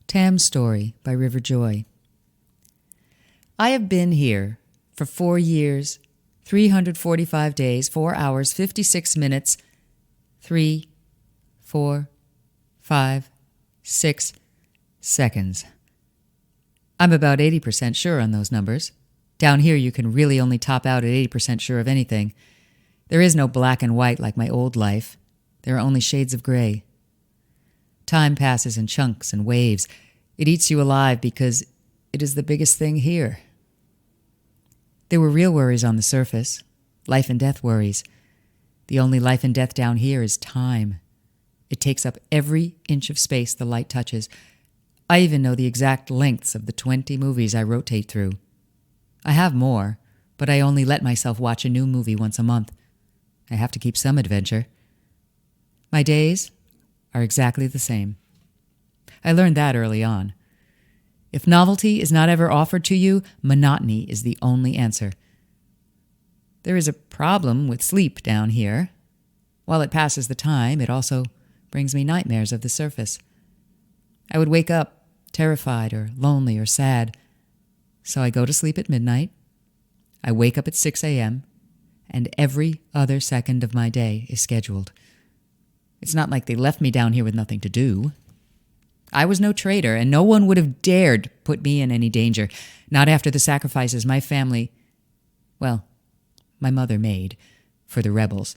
Tam's Story by River Joy. I have been here for 4 years, 345 days, 4 hours, 56 minutes, 3, 4, 5, 6 seconds. I'm about 80% sure on those numbers. Down here you can really only top out at 80% sure of anything. There is no black and white like my old life. There are only shades of gray. Time passes in chunks and waves. It eats you alive because it is the biggest thing here. There were real worries on the surface, life and death worries. The only life and death down here is time. It takes up every inch of space the light touches. I even know the exact lengths of the 20 movies I rotate through. I have more, but I only let myself watch a new movie once a month. I have to keep some adventure. My days are exactly the same. I learned that early on. If novelty is not ever offered to you, monotony is the only answer. There is a problem with sleep down here. While it passes the time, it also brings me nightmares of the surface. I would wake up terrified or lonely or sad. So I go to sleep at midnight. I wake up at 6 a.m., and every other second of my day is scheduled. It's not like they left me down here with nothing to do. I was no traitor, and no one would have dared put me in any danger, not after the sacrifices my family, well, my mother made for the rebels.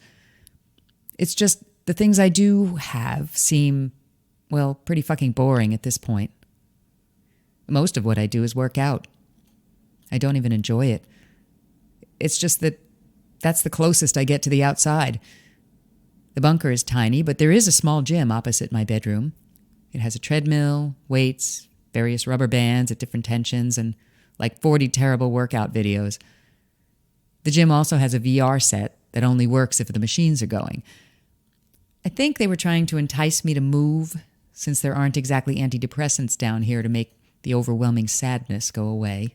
It's just the things I do have seem, well, pretty fucking boring at this point. Most of what I do is work out. I don't even enjoy it. It's just that that's the closest I get to the outside. The bunker is tiny, but there is a small gym opposite my bedroom. It has a treadmill, weights, various rubber bands at different tensions, and like 40 terrible workout videos. The gym also has a VR set that only works if the machines are going. I think they were trying to entice me to move, since there aren't exactly antidepressants down here to make the overwhelming sadness go away.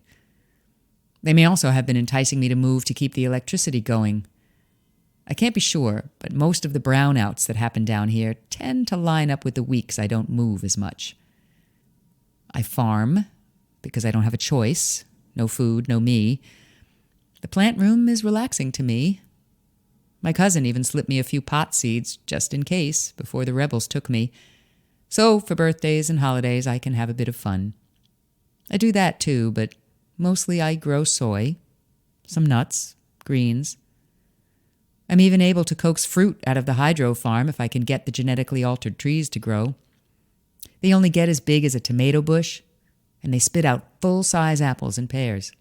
They may also have been enticing me to move to keep the electricity going. I can't be sure, but most of the brownouts that happen down here tend to line up with the weeks I don't move as much. I farm, because I don't have a choice. No food, no me. The plant room is relaxing to me. My cousin even slipped me a few pot seeds, just in case, before the rebels took me. So, for birthdays and holidays, I can have a bit of fun. I do that too, but mostly I grow soy, some nuts, greens. I'm even able to coax fruit out of the hydro farm if I can get the genetically altered trees to grow. They only get as big as a tomato bush, and they spit out full-size apples and pears.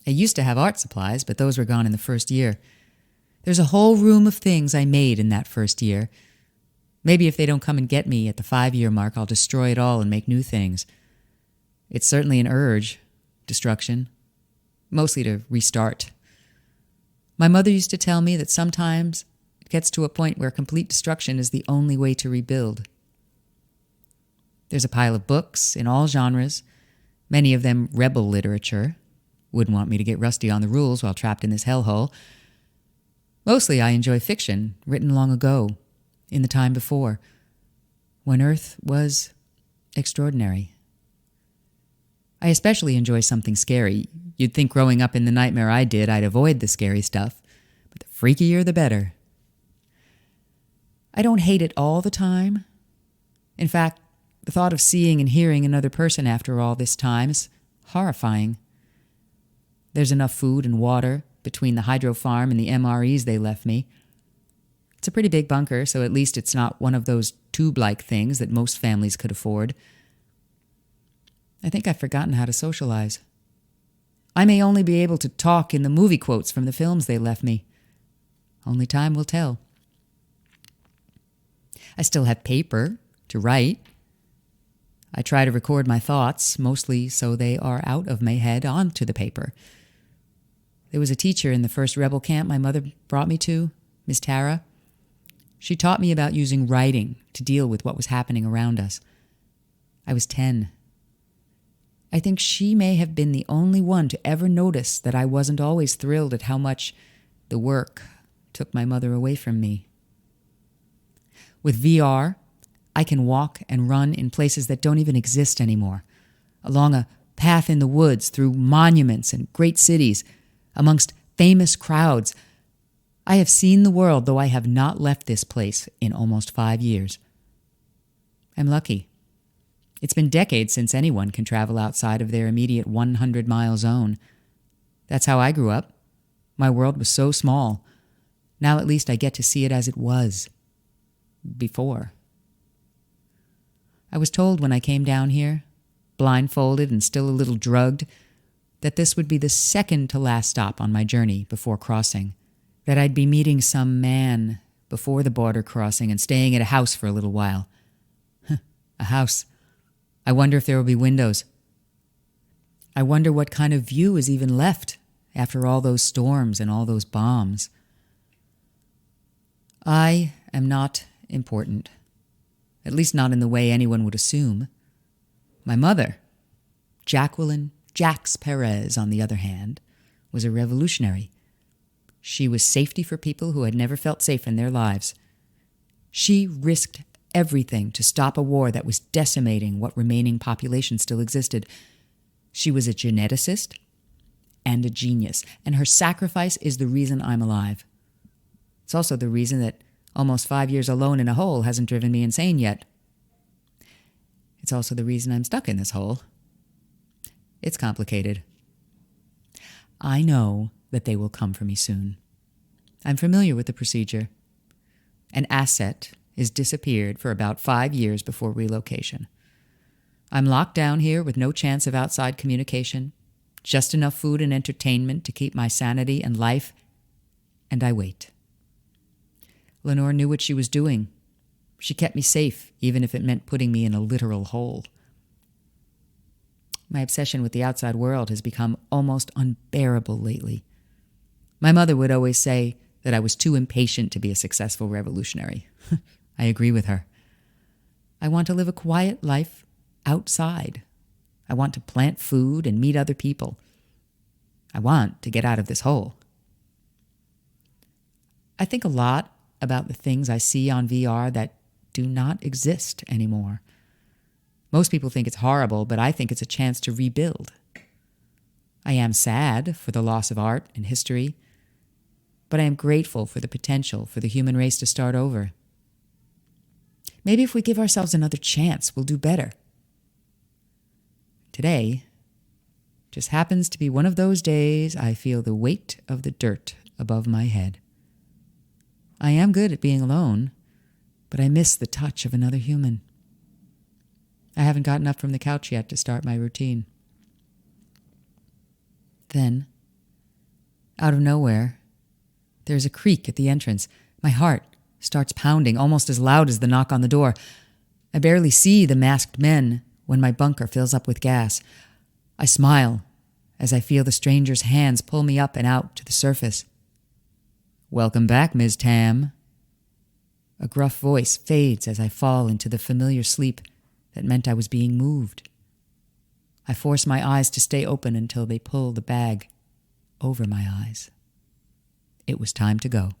I used to have art supplies, but those were gone in the first year. There's a whole room of things I made in that first year. Maybe if they don't come and get me at the 5-year mark, I'll destroy it all and make new things. It's certainly an urge, destruction, mostly to restart. My mother used to tell me that sometimes it gets to a point where complete destruction is the only way to rebuild. There's a pile of books in all genres, many of them rebel literature. Wouldn't want me to get rusty on the rules while trapped in this hellhole. Mostly I enjoy fiction written long ago, in the time before, when Earth was extraordinary. I especially enjoy something scary. You'd think growing up in the nightmare I did, I'd avoid the scary stuff, but the freakier the better. I don't hate it all the time. In fact, the thought of seeing and hearing another person after all this time is horrifying. There's enough food and water between the hydro farm and the MREs they left me. It's a pretty big bunker, so at least it's not one of those tube-like things that most families could afford. I think I've forgotten how to socialize. I may only be able to talk in the movie quotes from the films they left me. Only time will tell. I still have paper to write. I try to record my thoughts, mostly so they are out of my head onto the paper. There was a teacher in the first rebel camp my mother brought me to, Miss Tara. She taught me about using writing to deal with what was happening around us. I was 10. I think she may have been the only one to ever notice that I wasn't always thrilled at how much the work took my mother away from me. With VR, I can walk and run in places that don't even exist anymore, along a path in the woods, through monuments and great cities, amongst famous crowds. I have seen the world, though I have not left this place in almost 5 years. I'm lucky. It's been decades since anyone can travel outside of their immediate 100-mile zone. That's how I grew up. My world was so small. Now at least I get to see it as it was. Before. I was told when I came down here, blindfolded and still a little drugged, that this would be the second to last stop on my journey before crossing, that I'd be meeting some man before the border crossing and staying at a house for a little while. A house. I wonder if there will be windows. I wonder what kind of view is even left after all those storms and all those bombs. I am not important, at least not in the way anyone would assume. My mother, Jacqueline Jax Perez, on the other hand, was a revolutionary. She was safety for people who had never felt safe in their lives. She risked everything to stop a war that was decimating what remaining population still existed. She was a geneticist and a genius, and her sacrifice is the reason I'm alive. It's also the reason that almost 5 years alone in a hole hasn't driven me insane yet. It's also the reason I'm stuck in this hole. It's complicated. I know that they will come for me soon. I'm familiar with the procedure. An asset is disappeared for about 5 years before relocation. I'm locked down here with no chance of outside communication, just enough food and entertainment to keep my sanity and life, and I wait. Lenore knew what she was doing. She kept me safe, even if it meant putting me in a literal hole. My obsession with the outside world has become almost unbearable lately. My mother would always say that I was too impatient to be a successful revolutionary. I agree with her. I want to live a quiet life outside. I want to plant food and meet other people. I want to get out of this hole. I think a lot about the things I see on VR that do not exist anymore. Most people think it's horrible, but I think it's a chance to rebuild. I am sad for the loss of art and history, but I am grateful for the potential for the human race to start over. Maybe if we give ourselves another chance, we'll do better. Today just happens to be one of those days I feel the weight of the dirt above my head. I am good at being alone, but I miss the touch of another human. I haven't gotten up from the couch yet to start my routine. Then, out of nowhere, there's a creak at the entrance. My heart starts pounding almost as loud as the knock on the door. I barely see the masked men when my bunker fills up with gas. I smile as I feel the stranger's hands pull me up and out to the surface. "Welcome back, Ms. Tam." A gruff voice fades as I fall into the familiar sleep that meant I was being moved. I force my eyes to stay open until they pull the bag over my eyes. It was time to go.